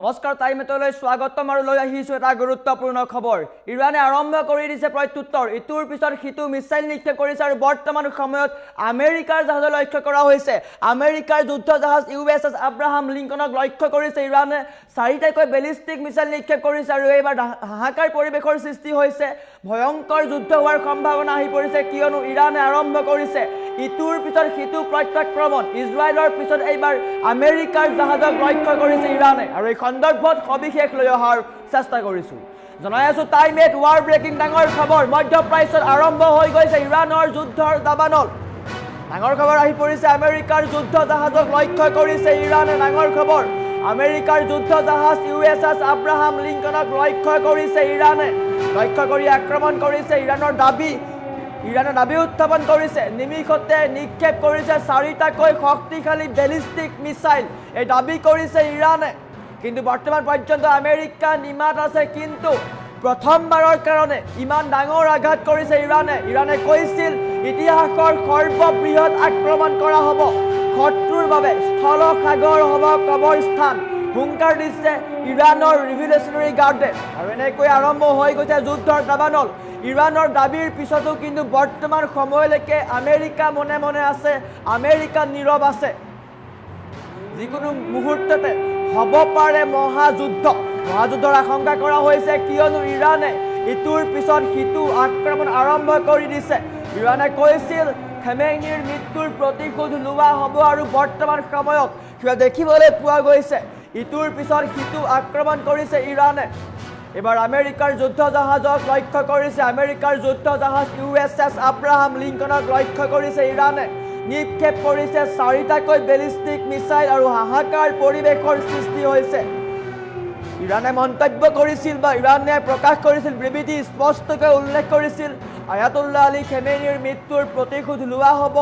নমস্কাৰ টাইমেটলৈ স্বাগতম আৰু লৈ আহিছো এটা গুৰুত্বপূৰ্ণ খবৰ ইৰানে আৰম্ভ কৰি দিছে প্ৰত্যুত্তৰ ইটোৰ পিছত সিটো মিছাইল নিক্ষেপ কৰিছে আৰু বৰ্তমান সময়ত আমেৰিকাৰ জাহাজ লক্ষ্য কৰা হৈছে আমেৰিকাৰ যুদ্ধ জাহাজ ইউএছএছ আব্ৰাহাম লিংকনক লক্ষ্য কৰিছে ইৰানে চাৰিটাকৈ বেলিষ্টিক মিছাইল নিক্ষেপ কৰিছে আৰু এইবাৰ হাহাকাৰ পৰিৱেশৰ সৃষ্টি হৈছে ভয়ংকৰ যুদ্ধ হোৱাৰ সম্ভাৱনা আহি পৰিছে কিয়নো ইৰানে আৰম্ভ কৰিছে ইটোৰ পিছত সিটো প্ৰত্যাক্ৰমণ ইজৰাইলৰ পিছত এইবাৰ আমেৰিকাৰ জাহাজক লক্ষ্য কৰিছে ইৰানে আৰু এই সন্দৰ্ভত সবিশেষ লৈ অহাৰ চেষ্টা কৰিছো জনাই আছো টাইমেট ৱাৰ ব্ৰেকিং ডাঙৰ খবৰ মধ্যপ্ৰাচ্যত আৰম্ভ হৈ গৈছে ইৰানৰ যুদ্ধৰ দাবানল ডাঙৰ খবৰ আহি পৰিছে আমেৰিকাৰ যুদ্ধ জাহাজক লক্ষ্য কৰিছে ইৰানে ডাঙৰ খবৰ আমেৰিকাৰ যুদ্ধ জাহাজ ইউএছএছ আব্ৰাহাম লিংকনক লক্ষ্য কৰিছে ইৰানে লক্ষ্য কৰি আক্ৰমণ কৰিছে ইৰানৰ দাবী উত্থাপন কৰিছে নিমিষতে নিক্ষেপ কৰিছে চাৰিটাকৈ শক্তিশালী বেলিষ্টিক মিছাইল এই দাবী কৰিছে ইৰানে কিন্তু বৰ্তমান পৰ্যন্ত আমেৰিকা নিমাত আছে কিন্তু প্ৰথমবাৰৰ কাৰণে ইমান ডাঙৰ আঘাত কৰিছে ইৰানে কৈছিল ইতিহাসৰ সৰ্ববৃহৎ আক্ৰমণ কৰা হ'ব শত্ৰুৰ বাবে স্থল সাগৰ হ'ব কবৰস্থান হুংকাৰ দিছে ইৰানৰ ৰিভলিউচনাৰী গাৰ্ডে আৰু এনেকৈ আৰম্ভ হৈ গৈছে যুদ্ধৰ দাবানল ইৰানৰ দাবীৰ পিছতো কিন্তু বৰ্তমান সময়লৈকে আমেৰিকা মনে মনে আছে আমেৰিকা নীৰৱ আছে যিকোনো মুহূৰ্ততে হ'ব পাৰে মহাযুদ্ধৰ আশংকা কৰা হৈছে কিয়নো ইৰানে ইটোৰ পিছত সিটো আক্ৰমণ আৰম্ভ কৰি দিছে ইৰানে কৈছিল খামেনিৰ মৃত্যুৰ প্ৰতিশোধ লোৱা হ'ব আৰু বৰ্তমান সময়ত কিবা দেখিবলৈ পোৱা গৈছে ইটোৰ পিছত সিটো আক্ৰমণ কৰিছে ইৰানে এবাৰ আমেৰিকাৰ যুদ্ধ জাহাজক লক্ষ্য কৰিছে আমেৰিকাৰ যুদ্ধ জাহাজ ইউএছএছ আব্ৰাহাম লিংকনক লক্ষ্য কৰিছে ইৰানে নিক্ষেপ কৰিছে চাৰিটাকৈ বেলিষ্টিক মিছাইল আৰু হাহাকাৰ পৰিৱেশৰ সৃষ্টি হৈছে ইৰানে মন্তব্য কৰিছিল বা ইৰানে প্ৰকাশ কৰিছিল বিবৃতি স্পষ্টকৈ উল্লেখ কৰিছিল আয়াতুল্লাহ আলী খামেনিৰ মৃত্যুৰ প্ৰতিশোধ লোৱা হ'ব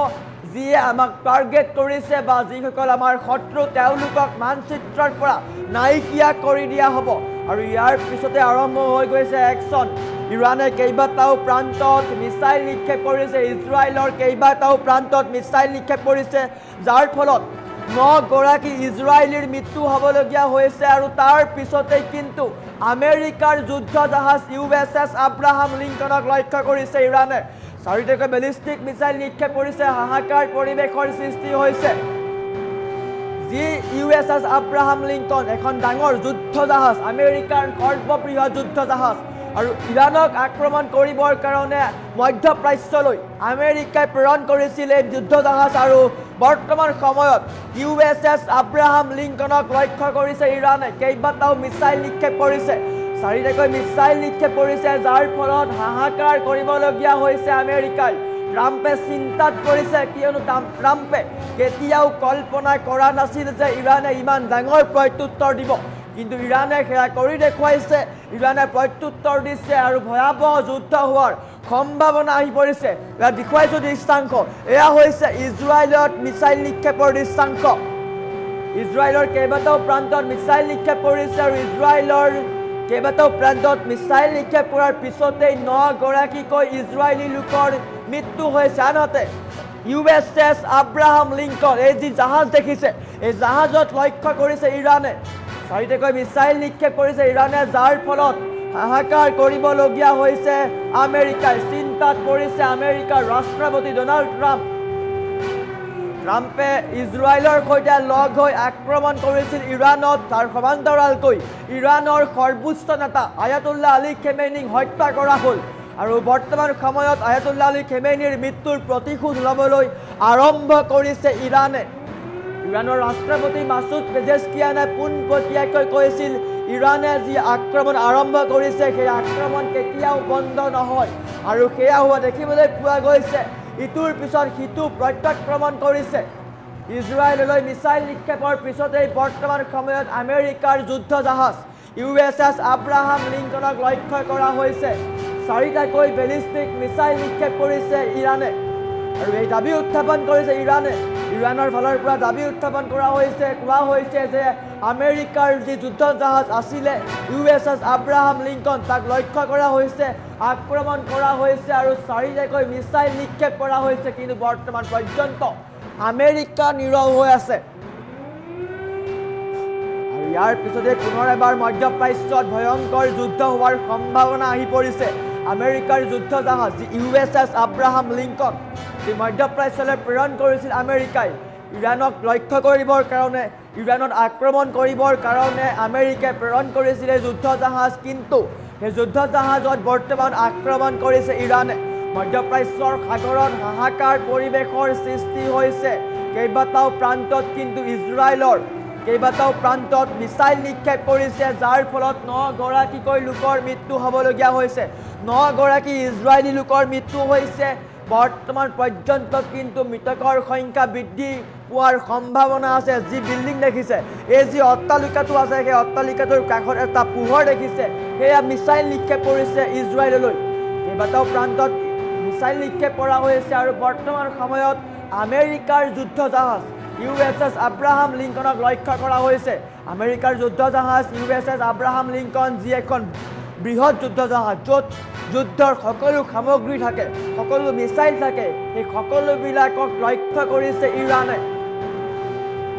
যিয়ে আমাক টাৰ্গেট কৰিছে বা যিসকল আমাৰ শত্ৰু তেওঁলোকক মানচিত্ৰৰ পৰা নাইকিয়া কৰি দিয়া হ'ব আৰু ইয়াৰ পিছতে আৰম্ভ হৈ গৈছে একশ্যন ইৰানে কেইবাটাও প্ৰান্তত মিছাইল নিক্ষেপ কৰিছে ইজৰাইলৰ কেইবাটাও প্ৰান্তত মিছাইল নিক্ষেপ কৰিছে যাৰ ফলত 9 গৰাকী ইজৰাইলীৰ মৃত্যু হ'বলগীয়া হৈছে আৰু তাৰ পিছতে কিন্তু আমেৰিকাৰ যুদ্ধ জাহাজ ইউএছএছ আব্ৰাহাম লিংকনক লক্ষ্য কৰিছে ইৰানে চাৰিটাকৈ বেলিষ্টিক মিছাইল নিক্ষেপ কৰিছে হাহাকাৰ পৰিৱেশৰ সৃষ্টি হৈছে যি ইউএছএছ আব্ৰাহাম লিংকন এখন ডাঙৰ যুদ্ধ জাহাজ আমেৰিকাৰ সৰ্ববৃহৎ যুদ্ধ জাহাজ আৰু ইৰানক আক্ৰমণ কৰিবৰ কাৰণে মধ্যপ্ৰাচ্যলৈ আমেৰিকাই প্ৰেৰণ কৰিছিল এই যুদ্ধ জাহাজ আৰু বৰ্তমান সময়ত ইউএছএছ আব্ৰাহাম লিংকনক লক্ষ্য কৰিছে ইৰানে কেইবাটাও মিছাইল নিক্ষেপ কৰিছে চাৰিটাকৈ মিছাইল নিক্ষেপ কৰিছে যাৰ ফলত হাহাকাৰ কৰিবলগীয়া হৈছে আমেৰিকাই ট্ৰাম্পে চিন্তাত পৰিছে কিয়নো ট্ৰাম্পে কেতিয়াও কল্পনা কৰা নাছিল যে ইৰানে ইমান ডাঙৰ প্ৰত্যুত্তৰ দিব কিন্তু ইৰানে সেয়া কৰি দেখুৱাইছে ইৰানে প্ৰত্যুত্তৰ দিছে আৰু ভয়াৱহ যুদ্ধ হোৱাৰ সম্ভাৱনা আহি পৰিছে এয়া দেখুৱাইছো দৃষ্টাংশ এয়া হৈছে ইজৰাইলত মিছাইল নিক্ষেপৰ দৃষ্টাংশ ইজৰাইলৰ কেইবাটাও প্ৰান্তত মিছাইল নিক্ষেপ কৰিছে আৰু ইজৰাইলৰ কেইবাটাও প্ৰান্তত মিছাইল নিক্ষেপ কৰাৰ পিছতেই 9 গৰাকীকৈ ইজৰাইলী লোকৰ মৃত্যু হৈছে আনহাতে ইউএছএছ আব্ৰাহাম লিংকন এই যি জাহাজ দেখিছে এই জাহাজত লক্ষ্য কৰিছে ইৰানে চাৰিটাকৈ মিছাইল নিক্ষেপ কৰিছে ইৰানে যাৰ ফলত হাহাকাৰ কৰিবলগীয়া হৈছে আমেৰিকাই চিন্তাত পৰিছে আমেৰিকাৰ ৰাষ্ট্ৰপতি ডনাল্ড ট্ৰাম্পে ইজৰাইলৰ সৈতে লগ হৈ আক্ৰমণ কৰিছিল ইৰানত তাৰ সমান্তৰালকৈ ইৰানৰ সৰ্বোচ্চ নেতা আয়াতুল্লাহ আলী খামেনিক হত্যা কৰা হ'ল আৰু বৰ্তমান সময়ত আয়াতুল্লাহ আলী খামেনিৰ মৃত্যুৰ প্ৰতিশোধ ল'বলৈ আৰম্ভ কৰিছে ইৰানৰ ৰাষ্ট্ৰপতি মাছুদ পেজেছকিয়ানে পোনপটীয়াকৈ কৈছিল ইৰানে যি আক্ৰমণ আৰম্ভ কৰিছে সেই আক্ৰমণ কেতিয়াও বন্ধ নহয় আৰু সেয়া হোৱা দেখিবলৈ পোৱা গৈছে ইটোৰ পিছত সিটো প্ৰত্যাক্ৰমণ কৰিছে ইজৰাইললৈ মিছাইল নিক্ষেপৰ পিছতেই বৰ্তমান সময়ত আমেৰিকাৰ যুদ্ধ জাহাজ ইউএছএছ আব্ৰাহাম লিংকনক লক্ষ্য কৰা হৈছে চাৰিটাকৈ বেলিষ্টিক মিছাইল নিক্ষেপ কৰিছে ইৰানে আৰু এই দাবী উত্থাপন কৰিছে ইৰানৰ ফালৰ পৰা দাবী উত্থাপন কৰা হৈছে কোৱা হৈছে যে আমেৰিকাৰ যি যুদ্ধ জাহাজ আছিলে ইউএছএছ আব্ৰাহাম লিংকন তাক লক্ষ্য কৰা হৈছে আক্ৰমণ কৰা হৈছে আৰু চাৰিটাকৈ মিছাইল নিক্ষেপ কৰা হৈছে কিন্তু বৰ্তমান পৰ্যন্ত আমেৰিকা নীৰৱ হৈ আছে আৰু ইয়াৰ পিছতে পুনৰ এবাৰ মধ্যপ্ৰাচ্যত ভয়ংকৰ যুদ্ধ হোৱাৰ সম্ভাৱনা আহি পৰিছে আমেৰিকাৰ যুদ্ধ জাহাজ USS আব্ৰাহাম লিংকন যি মধ্যপ্ৰাচ্যলৈ প্ৰেৰণ কৰিছিল আমেৰিকাই ইৰাণক লক্ষ্য কৰিবৰ কাৰণে ইৰাণত আক্ৰমণ কৰিবৰ কাৰণে আমেৰিকাই প্ৰেৰণ কৰিছিল যুদ্ধ জাহাজ কিন্তু সেই যুদ্ধ জাহাজত বৰ্তমান আক্ৰমণ কৰিছে ইৰাণে মধ্যপ্ৰাচ্যৰ সাগৰত হাহাকাৰ পৰিৱেশৰ সৃষ্টি হৈছে কেইবাটাও প্ৰান্তত কিন্তু ইজৰাইলৰ কেইবাটাও প্ৰান্তত মিছাইল নিক্ষেপ কৰিছে যাৰ ফলত 9 গৰাকীকৈ লোকৰ মৃত্যু হ'বলগীয়া হৈছে 9 গৰাকী ইজৰাইলী লোকৰ মৃত্যু হৈছে বৰ্তমান পৰ্যন্ত কিন্তু মৃতকৰ সংখ্যা বৃদ্ধি পোৱাৰ সম্ভাৱনা আছে যি বিল্ডিং দেখিছে এই যি অট্টালিকাটো আছে সেই অট্টালিকাটোৰ কাষত এটা পোহৰ দেখিছে সেয়া মিছাইল নিক্ষেপ কৰিছে ইজৰাইললৈ কেইবাটাও প্ৰান্তত মিছাইল নিক্ষেপ কৰা হৈছে আৰু বৰ্তমান সময়ত আমেৰিকাৰ যুদ্ধ জাহাজ USS আব্ৰাহাম লিংকনক লক্ষ্য কৰা হৈছে আমেৰিকাৰ যুদ্ধ জাহাজ USS আব্ৰাহাম লিংকন যি এখন বৃহৎ যুদ্ধ জাহাজ য'ত যুদ্ধৰ সকলো সামগ্ৰী থাকে সকলো মিছাইল থাকে এই সকলোবিলাকক লক্ষ্য কৰিছে ইৰাণে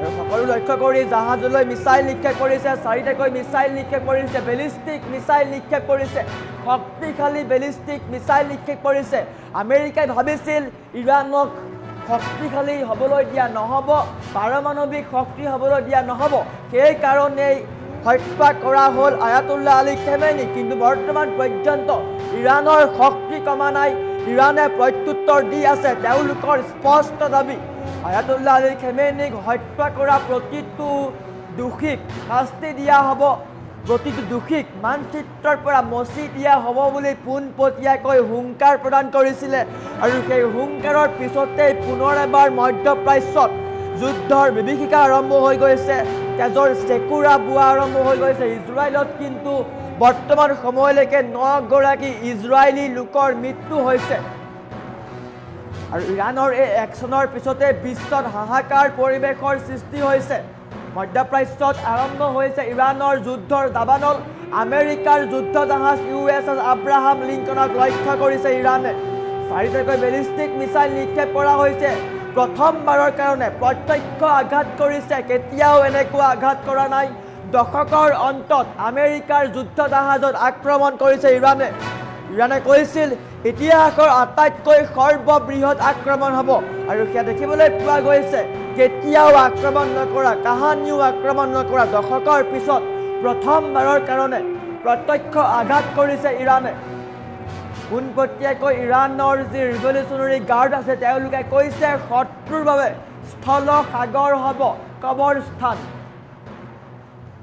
আৰু সকলো লক্ষ্য কৰি জাহাজলৈ মিছাইল নিক্ষেপ কৰিছে 4টাকৈ মিছাইল নিক্ষেপ কৰিছে বেলিষ্টিক মিছাইল নিক্ষেপ কৰিছে শক্তিশালী বেলিষ্টিক মিছাইল নিক্ষেপ কৰিছে আমেৰিকাই ভাবিছিল ইৰাণক শক্তিশালী হ'বলৈ দিয়া নহ'ব পাৰমাণৱিক শক্তি হ'বলৈ দিয়া নহ'ব সেই কাৰণেই হত্যা কৰা হ'ল আয়াতুল্লাহ আলী খেমেনি কিন্তু বৰ্তমান পৰ্যন্ত ইৰাণৰ শক্তি কমা নাই ইৰাণে প্ৰত্যুত্তৰ দি আছে তেওঁলোকৰ স্পষ্ট দাবী আয়াতুল্লাহ আলী খেমেনিক হত্যা কৰা প্ৰতিটো দোষীক শাস্তি দিয়া হ'ব প্ৰতিটো দোষীক মানচিত্ৰৰ পৰা মচি দিয়া হ'ব বুলি পোনপটীয়াকৈ হুংকাৰ প্ৰদান কৰিছিলে আৰু সেই হুংকাৰৰ পিছতেই পুনৰ এবাৰ মধ্যপ্ৰাচ্যত যুদ্ধৰ বিভীষিকা আৰম্ভ হৈ গৈছে তেজৰ চেকুৰা বোৱা আৰম্ভ হৈ গৈছে ইজৰাইলত কিন্তু বৰ্তমান সময়লৈকে 9 গৰাকী ইজৰাইলী লোকৰ মৃত্যু হৈছে আৰু ইৰাণৰ এই একশ্যনৰ পিছতে বিশ্বত হাহাকাৰ পৰিৱেশৰ সৃষ্টি হৈছে মধ্যপ্ৰাচ্যত আৰম্ভ হৈছে ইৰাণৰ যুদ্ধৰ দাবানল আমেৰিকাৰ যুদ্ধ জাহাজ USS আব্ৰাহাম লিংকনক লক্ষ্য কৰিছে ইৰাণে 4টাকৈ বেলিষ্টিক মিছাইল নিক্ষেপ কৰা হৈছে প্ৰথমবাৰৰ কাৰণে প্ৰত্যক্ষ আঘাত কৰিছে কেতিয়াও এনেকুৱা আঘাত কৰা নাই দশকৰ অন্তত আমেৰিকাৰ যুদ্ধ জাহাজত আক্ৰমণ কৰিছে ইৰাণে কৈছিল ইতিহাসৰ আটাইতকৈ সৰ্ববৃহৎ আক্ৰমণ হ'ব আৰু সেয়া দেখিবলৈ পোৱা গৈছে কেতিয়াও আক্ৰমণ নকৰা কাহানিও আক্ৰমণ নকৰা দশকৰ পিছত প্ৰথমবাৰৰ কাৰণে প্ৰত্যক্ষ আঘাত কৰিছে ইৰাণে পোনপটীয়াকৈ ইৰাণৰ যি ৰিভলিউচনাৰী গাৰ্ড আছে তেওঁলোকে কৈছে শত্ৰুৰ বাবে স্থল সাগৰ হ'ব কবৰস্থান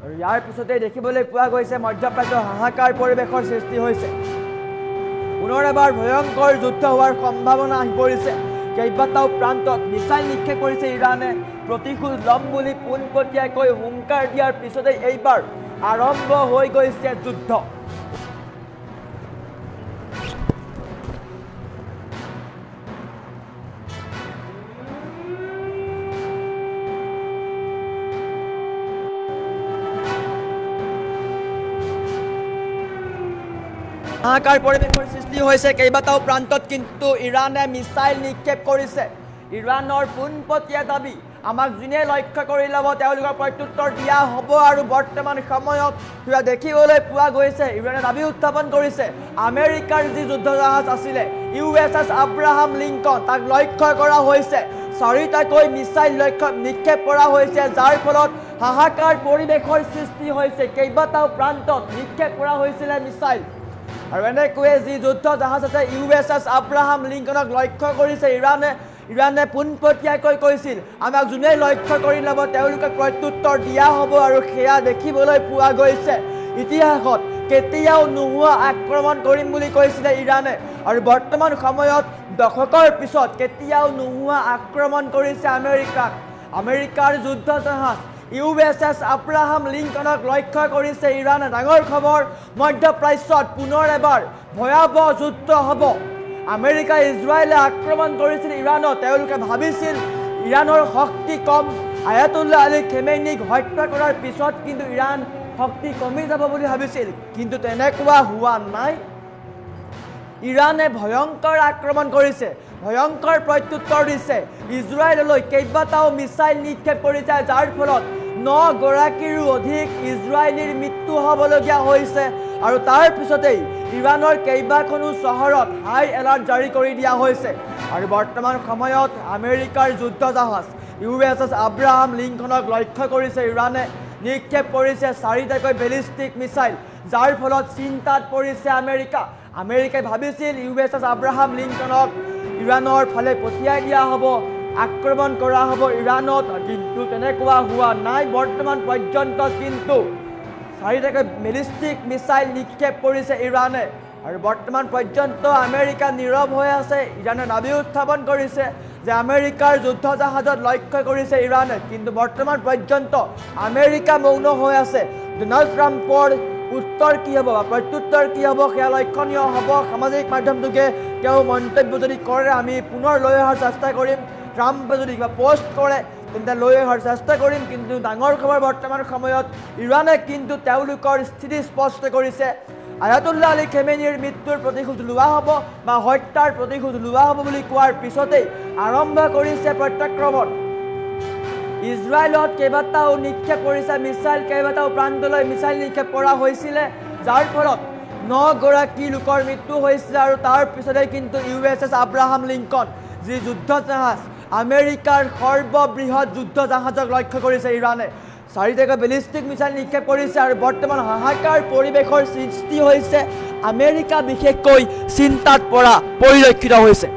আৰু ইয়াৰ পিছতে দেখিবলৈ পোৱা গৈছে মধ্যপ্ৰাচ্যৰ হাহাকাৰ পৰিৱেশৰ সৃষ্টি হৈছে পুনৰ এবাৰ ভয়ংকৰ যুদ্ধ হোৱাৰ সম্ভাৱনা আহি পৰিছে কেইবাটাও প্ৰান্তত মিছাইল নিক্ষেপ কৰিছে ইৰাণে প্ৰতিশোধ ল'ম বুলি পোনপটীয়াকৈ হুংকাৰ দিয়াৰ পিছতে এইবাৰ আৰম্ভ হৈ গৈছে যুদ্ধ হাহাকাৰ পৰিৱেশৰ সৃষ্টি হৈছে কেইবাটাও প্ৰান্তত কিন্তু ইৰাণে মিছাইল নিক্ষেপ কৰিছে ইৰাণৰ পোনপটীয়া দাবী আমাক যোনে লক্ষ্য কৰি ল'ব তেওঁলোকৰ প্ৰত্যুত্তৰ দিয়া হ'ব আৰু বৰ্তমান সময়ত সেয়া দেখিবলৈ পোৱা গৈছে ইৰাণে দাবী উত্থাপন কৰিছে আমেৰিকাৰ যি যুদ্ধ জাহাজ আছিলে USS আব্ৰাহাম লিংকন তাক লক্ষ্য কৰা হৈছে 4টাকৈ মিছাইল নিক্ষেপ কৰা হৈছে যাৰ ফলত হাহাকাৰ পৰিৱেশৰ সৃষ্টি হৈছে কেইবাটাও প্ৰান্তত নিক্ষেপ কৰা হৈছিলে মিছাইল আৰু এনেকৈয়ে যি যুদ্ধ জাহাজ আছে USS আব্ৰাহাম লিংকনক লক্ষ্য কৰিছে ইৰাণে পোনপটীয়াকৈ কৈছিল আমাক যোনে লক্ষ্য কৰি ল'ব তেওঁলোকক প্ৰত্যুত্তৰ দিয়া হ'ব আৰু সেয়া দেখিবলৈ পোৱা গৈছে ইতিহাসত কেতিয়াও নোহোৱা আক্ৰমণ কৰিম বুলি কৈছিলে ইৰাণে আৰু বৰ্তমান সময়ত দশকৰ পিছত কেতিয়াও নোহোৱা আক্ৰমণ কৰিছে আমেৰিকাৰ যুদ্ধ জাহাজ USS আব্ৰাহাম লিংকনক লক্ষ্য কৰিছে ইৰাণে ডাঙৰ খবৰ মধ্যপ্ৰাচ্যত পুনৰ এবাৰ ভয়াৱহ যুদ্ধ হ'ব আমেৰিকা ইজৰাইলে আক্ৰমণ কৰিছিল ইৰাণত তেওঁলোকে ভাবিছিল ইৰাণৰ শক্তি কম আয়াতুল্লাহ আলী খেমেনিক হত্যা কৰাৰ পিছত কিন্তু ইৰাণ শক্তি কমি যাব বুলি ভাবিছিল কিন্তু তেনেকুৱা হোৱা নাই ইৰাণে ভয়ংকৰ আক্ৰমণ কৰিছে ভয়ংকৰ প্ৰত্যুত্তৰ দিছে ইজৰাইললৈ কেইবাটাও মিছাইল নিক্ষেপ কৰিছে যাৰ ফলত 9গৰাকীৰো অধিক ইজৰাইলীৰ মৃত্যু হ'বলগীয়া হৈছে আৰু তাৰ পিছতেই ইৰাণৰ কেইবাখনো চহৰত হাই এলাৰ্ট জাৰি কৰি দিয়া হৈছে আৰু বৰ্তমান সময়ত আমেৰিকাৰ যুদ্ধ জাহাজ USS আব্ৰাহাম লিংকনক লক্ষ্য কৰিছে ইৰাণে নিক্ষেপ কৰিছে 4টাকৈ বেলিষ্টিক মিছাইল যাৰ ফলত চিন্তাত পৰিছে আমেৰিকাই ভাবিছিল USS আব্ৰাহাম লিংকনক ইৰাণৰ ফালে পঠিয়াই দিয়া হ'ব আক্ৰমণ কৰা হ'ব ইৰাণত কিন্তু তেনেকুৱা হোৱা নাই বৰ্তমান পৰ্যন্ত কিন্তু 4টাকৈ বেলিষ্টিক মিছাইল নিক্ষেপ কৰিছে ইৰাণে আৰু বৰ্তমান পৰ্যন্ত আমেৰিকা নীৰৱ হৈ আছে ইৰাণে দাবী উত্থাপন কৰিছে যে আমেৰিকাৰ যুদ্ধ জাহাজত লক্ষ্য কৰিছে ইৰাণে কিন্তু বৰ্তমান পৰ্যন্ত আমেৰিকা মৌন হৈ আছে ডোনাল্ড ট্ৰাম্পৰ উত্তৰ কি হ'ব বা প্ৰত্যুত্তৰ কি হ'ব সেয়া লক্ষণীয় হ'ব সামাজিক মাধ্যমটোকে তেওঁ মন্তব্য যদি কৰে আমি পুনৰ লৈ অহাৰ চেষ্টা কৰিম ট্ৰাম্পে যদি কিবা পোষ্ট কৰে তেন্তে লৈ অহাৰ চেষ্টা কৰিম কিন্তু ডাঙৰ খবৰ বৰ্তমান সময়ত ইৰাণে কিন্তু তেওঁলোকৰ স্থিতি স্পষ্ট কৰিছে আয়াতুল্লাহ আলী খেমেনীৰ মৃত্যুৰ প্ৰতিশোধ লোৱা হ'ব বা হত্যাৰ প্ৰতিশোধ লোৱা হ'ব বুলি কোৱাৰ পিছতেই আৰম্ভ কৰিছে প্ৰত্যাক্ৰমণ ইজৰাইলত কেইবাটাও নিক্ষেপ কৰিছে মিছাইল কেইবাটাও প্ৰান্তলৈ মিছাইল নিক্ষেপ কৰা হৈছিলে যাৰ ফলত 9গৰাকী লোকৰ মৃত্যু হৈছিলে আৰু তাৰ পিছতে কিন্তু USS আব্ৰাহাম লিংকন যি যুদ্ধ জাহাজ আমেৰিকাৰ সৰ্ববৃহৎ যুদ্ধ জাহাজক লক্ষ্য কৰিছে ইৰাণে 4টাকৈ বেলিষ্টিক মিছাইল নিক্ষেপ কৰিছে আৰু বৰ্তমান হাহাকাৰ পৰিৱেশৰ সৃষ্টি হৈছে আমেৰিকা বিশেষকৈ চিন্তাত পৰা পৰিলক্ষিত হৈছে